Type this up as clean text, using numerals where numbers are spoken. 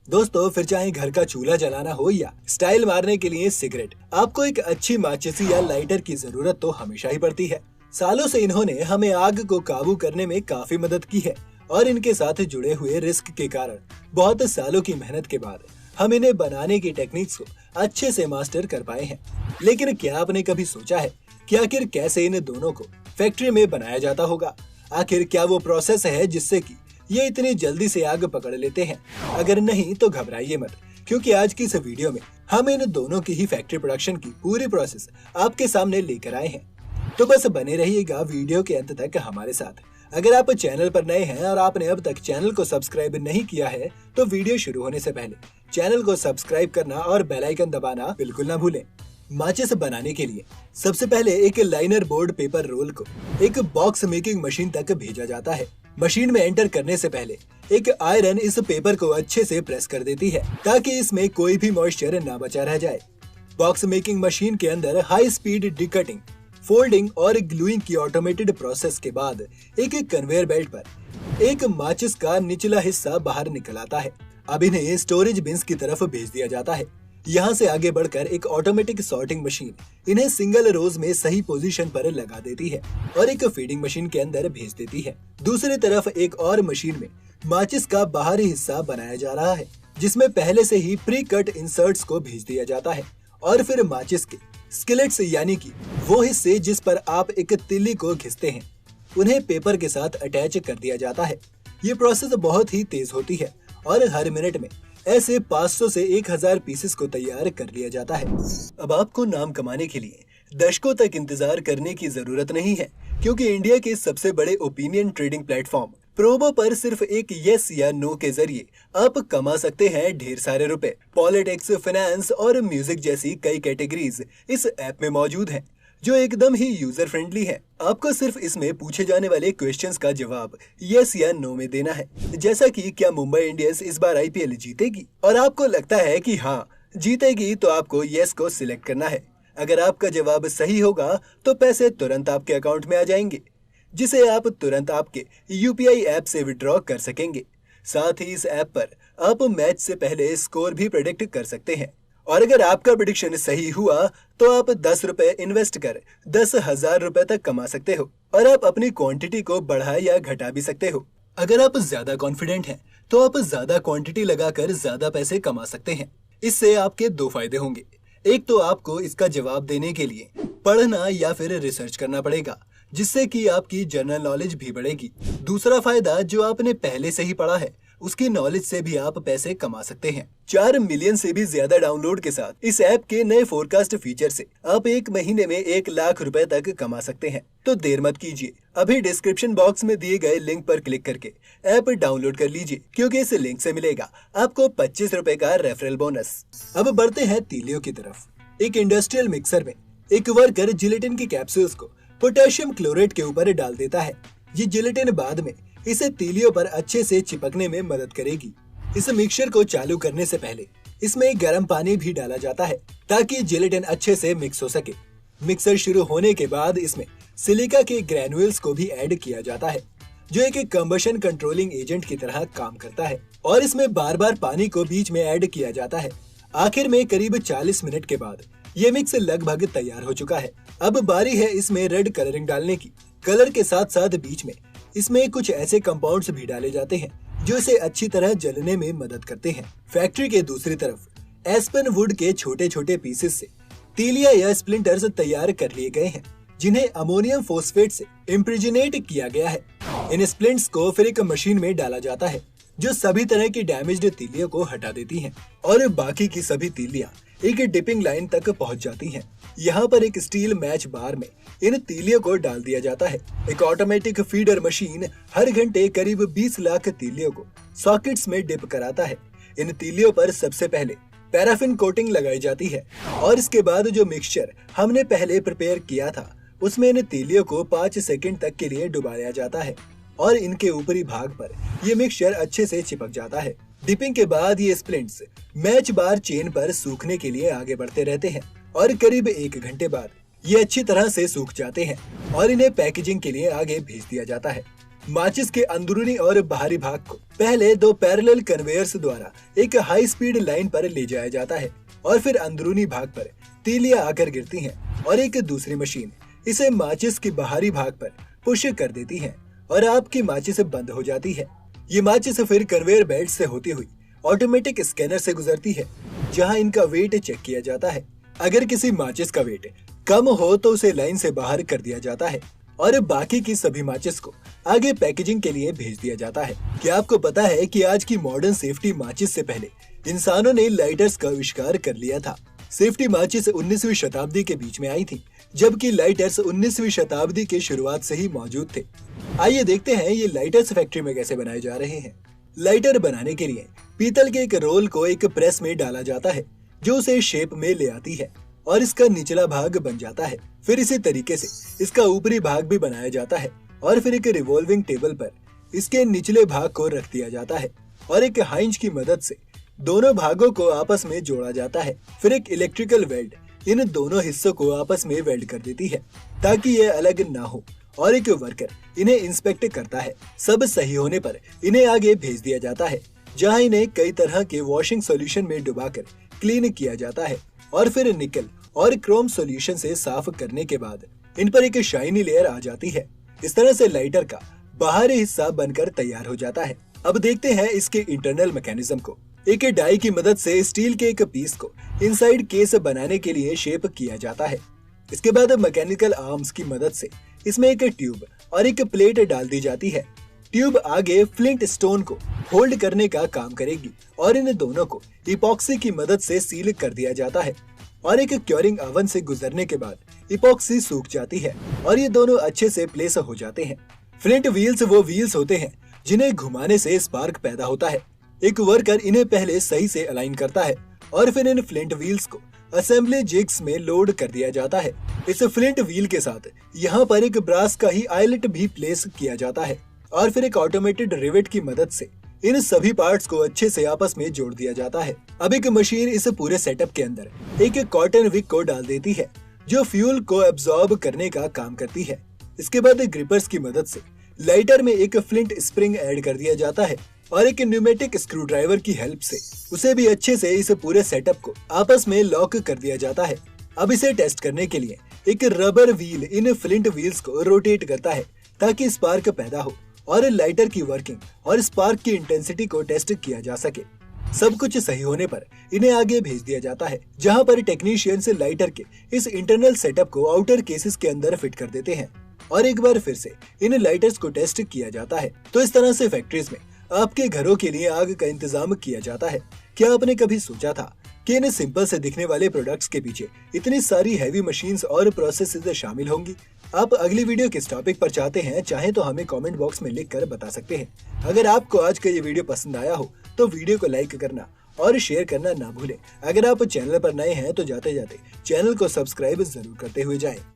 दोस्तों, फिर चाहे घर का चूल्हा जलाना हो या स्टाइल मारने के लिए सिगरेट, आपको एक अच्छी माचिस या लाइटर की जरूरत तो हमेशा ही पड़ती है। सालों से इन्होंने हमें आग को काबू करने में काफी मदद की है और इनके साथ जुड़े हुए रिस्क के कारण बहुत सालों की मेहनत के बाद हम इन्हें बनाने की टेक्निक्स को अच्छे से मास्टर कर पाए हैं। लेकिन क्या आपने कभी सोचा है कि आखिर कैसे इन दोनों को फैक्ट्री में बनाया जाता होगा? आखिर क्या वो प्रोसेस है जिससे कि ये इतनी जल्दी से आग पकड़ लेते हैं? अगर नहीं तो घबराइए मत, क्योंकि आज की इस वीडियो में हम इन दोनों की ही फैक्ट्री प्रोडक्शन की पूरी प्रोसेस आपके सामने लेकर आए हैं। तो बस बने रहिएगा वीडियो के अंत तक हमारे साथ। अगर आप चैनल पर नए हैं और आपने अब तक चैनल को सब्सक्राइब नहीं किया है तो वीडियो शुरू होने से पहले चैनल को सब्सक्राइब करना और बेल आइकन दबाना बिल्कुल ना भूलें। माचिस बनाने के लिए सबसे पहले एक लाइनर बोर्ड पेपर रोल को एक बॉक्स मेकिंग मशीन तक भेजा जाता है। मशीन में एंटर करने से पहले एक आयरन इस पेपर को अच्छे से प्रेस कर देती है ताकि इसमें कोई भी मॉइस्चर ना बचा रह जाए। बॉक्स मेकिंग मशीन के अंदर हाई स्पीड डिकटिंग, फोल्डिंग और ग्लूइंग की ऑटोमेटेड प्रोसेस के बाद एक कन्वेयर बेल्ट पर एक माचिस का निचला हिस्सा बाहर निकल आता है। अब इन्हें स्टोरेज बिन्स की तरफ भेज दिया जाता है। यहाँ से आगे बढ़कर एक ऑटोमेटिक सॉर्टिंग मशीन इन्हें सिंगल रोज में सही पोजीशन पर लगा देती है और एक फीडिंग मशीन के अंदर भेज देती है। दूसरी तरफ एक और मशीन में माचिस का बाहरी हिस्सा बनाया जा रहा है, जिसमें पहले से ही प्री कट इंसर्ट्स को भेज दिया जाता है और फिर माचिस के स्किलेट्स यानी कि वो हिस्से जिस पर आप एक तिल्ली को घिसते हैं, उन्हें पेपर के साथ अटैच कर दिया जाता है। ये प्रोसेस बहुत ही तेज होती है और हर मिनट में ऐसे 500 से 1000 पीसेस को तैयार कर लिया जाता है। अब आपको नाम कमाने के लिए दशकों तक इंतजार करने की जरूरत नहीं है, क्योंकि इंडिया के सबसे बड़े ओपिनियन ट्रेडिंग प्लेटफॉर्म प्रोबो पर सिर्फ एक यस या नो के जरिए आप कमा सकते हैं ढेर सारे रुपए। पॉलिटिक्स, फाइनेंस और म्यूजिक जैसी कई कैटेगरीज इस ऐप में मौजूद हैं, जो एकदम ही यूजर फ्रेंडली है। आपको सिर्फ इसमें पूछे जाने वाले क्वेश्चंस का जवाब यस या नो में देना है, जैसा कि क्या मुंबई इंडियंस इस बार आईपीएल जीतेगी? और आपको लगता है कि हाँ जीतेगी तो आपको यस को सिलेक्ट करना है। अगर आपका जवाब सही होगा तो पैसे तुरंत आपके अकाउंट में आ जाएंगे, जिसे आप तुरंत आपके यूपीआई ऐप से विड्रॉ कर सकेंगे। साथ ही इस ऐप पर आप मैच से पहले स्कोर भी प्रेडिक्ट कर सकते हैं, और अगर आपका प्रेडिक्शन सही हुआ तो आप 10 रुपए इन्वेस्ट कर 10,000 रुपए तक कमा सकते हो, और आप अपनी क्वांटिटी को बढ़ा या घटा भी सकते हो। अगर आप ज्यादा कॉन्फिडेंट हैं तो आप ज्यादा क्वांटिटी लगाकर ज्यादा पैसे कमा सकते हैं। इससे आपके दो फायदे होंगे। एक तो आपको इसका जवाब देने के लिए पढ़ना या फिर रिसर्च करना पड़ेगा, जिससे कि आपकी जनरल नॉलेज भी बढ़ेगी। दूसरा फायदा, जो आपने पहले से ही पढ़ा है उसकी नॉलेज से भी आप पैसे कमा सकते हैं। 4 मिलियन से भी ज्यादा डाउनलोड के साथ इस ऐप के नए फोरकास्ट फीचर से आप एक महीने में 1 लाख रुपए तक कमा सकते हैं। तो देर मत कीजिए, अभी डिस्क्रिप्शन बॉक्स में दिए गए लिंक पर क्लिक करके ऐप डाउनलोड कर लीजिए, क्योंकि इस लिंक से मिलेगा आपको 25 रुपए का रेफरल बोनस। अब बढ़ते हैं तीलियों की तरफ। एक इंडस्ट्रियल मिक्सर में एक वर्कर जिलेटिन की कैप्सूल्स को पोटेशियम क्लोरेट के ऊपर डाल देता है। ये जिलेटिन बाद में इसे तीलियों पर अच्छे से चिपकने में मदद करेगी। इस मिक्सचर को चालू करने से पहले इसमें गर्म पानी भी डाला जाता है ताकि जिलेटिन अच्छे से मिक्स हो सके। मिक्सर शुरू होने के बाद इसमें सिलिका के ग्रैन्युल्स को भी ऐड किया जाता है, जो एक कंबशन कंट्रोलिंग एजेंट की तरह काम करता है, और इसमें बार बार पानी को बीच में ऐड किया जाता है। आखिर में करीब 40 मिनट के बाद ये मिक्स लगभग तैयार हो चुका है। अब बारी है इसमें रेड कलरिंग डालने की। कलर के साथ साथ बीच में इसमें कुछ ऐसे कंपाउंड्स भी डाले जाते हैं जो इसे अच्छी तरह जलने में मदद करते हैं। फैक्ट्री के दूसरी तरफ एस्पेन वुड के छोटे छोटे पीसेस से तीलिया या स्प्लिंटर्स तैयार कर लिए गए हैं, जिन्हें अमोनियम फोस्फेट से इम्प्रिजनेट किया गया है। इन स्प्लिंट्स को फिर एक मशीन में डाला जाता है, जो सभी तरह की डैमेज्ड तीलियों को हटा देती है, और बाकी की सभी तीलियां एक डिपिंग लाइन तक पहुंच जाती हैं। यहाँ पर एक स्टील मैच बार में इन तीलियों को डाल दिया जाता है। एक ऑटोमेटिक फीडर मशीन हर घंटे करीब 20 लाख तीलियों को सॉकेट्स में डिप कराता है। इन तीलियों पर सबसे पहले पैराफिन कोटिंग लगाई जाती है, और इसके बाद जो मिक्सचर हमने पहले प्रिपेयर किया था उसमें इन तीलियों को 5 सेकंड तक के लिए डुबाया जाता है, और इनके ऊपरी भाग पर ये मिक्सचर अच्छे से चिपक जाता है। डिपिंग के बाद ये स्प्लिंट्स मैच बार चेन पर सूखने के लिए आगे बढ़ते रहते हैं, और करीब 1 घंटे बाद ये अच्छी तरह से सूख जाते हैं और इन्हें पैकेजिंग के लिए आगे भेज दिया जाता है। माचिस के अंदरूनी और बाहरी भाग को पहले 2 पैरेलल कन्वेयर्स द्वारा एक हाई स्पीड लाइन पर ले जाया जाता है और फिर अंदरूनी भाग पर तीलियां आकर गिरती हैं और एक दूसरी मशीन इसे माचिस के बाहरी भाग पर पुश कर देती है और आपकी माचिस बंद हो जाती है। ये माचिस फिर कन्वेयर बेल्ट से होती हुई ऑटोमेटिक स्कैनर से गुजरती है जहां इनका वेट चेक किया जाता है। अगर किसी माचिस का वेट कम हो तो उसे लाइन से बाहर कर दिया जाता है और बाकी की सभी माचिस को आगे पैकेजिंग के लिए भेज दिया जाता है। क्या आपको पता है कि आज की मॉडर्न सेफ्टी माचिस से पहले इंसानों ने लाइटर्स का आविष्कार कर लिया था। सेफ्टी माचिस 19वीं शताब्दी के बीच में आई थी, जबकि लाइटर्स 19वीं शताब्दी के शुरुआत से ही मौजूद थे। आइए देखते हैं ये लाइटर्स फैक्ट्री में कैसे बनाए जा रहे हैं। लाइटर बनाने के लिए पीतल के एक रोल को एक प्रेस में डाला जाता है जो उसे शेप में ले आती है और इसका निचला भाग बन जाता है। फिर इसी तरीके से इसका ऊपरी भाग भी बनाया जाता है और फिर एक रिवॉल्विंग टेबल पर इसके निचले भाग को रख दिया जाता है और एक हाइंज की मदद से दोनों भागों को आपस में जोड़ा जाता है। फिर एक इलेक्ट्रिकल वेल्ड इन दोनों हिस्सों को आपस में वेल्ड कर देती है ताकि ये अलग ना हो और एक वर्कर इन्हें इंस्पेक्ट करता है। सब सही होने पर इन्हें आगे भेज दिया जाता है जहां इन्हें कई तरह के वॉशिंग सॉल्यूशन में डुबाकर क्लीन किया जाता है और फिर निकल और क्रोम सॉल्यूशन से साफ करने के बाद इन पर एक शाइनी लेयर आ जाती है। इस तरह से लाइटर का बाहरी हिस्सा बनकर तैयार हो जाता है। अब देखते हैं इसके इंटरनल मैकेनिज्म को। एक डाई की मदद से स्टील के एक पीस को इनसाइड केस बनाने के लिए शेप किया जाता है। इसके बाद मैकेनिकल आर्म्स की मदद से इसमें एक ट्यूब और एक प्लेट डाल दी जाती है। ट्यूब आगे फ्लिंट स्टोन को होल्ड करने का काम करेगी और इन दोनों को इपॉक्सी की मदद से सील कर दिया जाता है और एक क्योरिंग ओवन से गुजरने के बाद इपॉक्सी सूख जाती है और ये दोनों अच्छे से प्लेस हो जाते हैं। फ्लिंट व्हील्स वो व्हील्स होते हैं जिन्हें घुमाने से स्पार्क पैदा होता है। एक वर्कर इन्हें पहले सही से अलाइन करता है और फिर इन फ्लिंट व्हील्स को असेंबली जिग्स में लोड कर दिया जाता है। इस फ्लिंट व्हील के साथ यहाँ पर एक ब्रास का ही आइलेट भी प्लेस किया जाता है और फिर एक ऑटोमेटेड रिवेट की मदद से इन सभी पार्ट्स को अच्छे से आपस में जोड़ दिया जाता है। अब एक मशीन इस पूरे सेटअप के अंदर एक कॉटन विक को डाल देती है जो फ्यूल को एब्जॉर्ब करने का काम करती है। इसके बाद ग्रिपर्स की मदद से लाइटर में एक फ्लिंट स्प्रिंग ऐड कर दिया जाता है और एक न्यूमेटिक स्क्रू ड्राइवर की हेल्प से उसे भी अच्छे से इस पूरे सेटअप को आपस में लॉक कर दिया जाता है। अब इसे टेस्ट करने के लिए एक rubber wheel in flint wheels को रोटेट करता है ताकि स्पार्क पैदा हो और लाइटर की वर्किंग और स्पार्क की इंटेंसिटी को टेस्ट किया जा सके। सब कुछ सही होने पर इन्हें आगे भेज दिया जाता है जहां पर टेक्नीशियन से लाइटर के इस इंटरनल सेटअप को आउटर केसेस के अंदर फिट कर देते हैं और एक बार फिर से इन लाइटर्स को टेस्ट किया जाता है। तो इस तरह से फैक्ट्रीज में आपके घरों के लिए आग का इंतजाम किया जाता है। क्या आपने कभी सोचा था कि इन सिंपल से दिखने वाले प्रोडक्ट्स के पीछे इतनी सारी हैवी मशीन्स और प्रोसेसेस शामिल होंगी? आप अगली वीडियो किस टॉपिक पर चाहते हैं चाहे तो हमें कमेंट बॉक्स में लिख कर बता सकते हैं। अगर आपको आज का ये वीडियो पसंद आया हो तो वीडियो को लाइक करना और शेयर करना ना भूलें। अगर आप चैनल पर नए हैं तो जाते जाते चैनल को सब्सक्राइब जरूर करते हुए जाएं।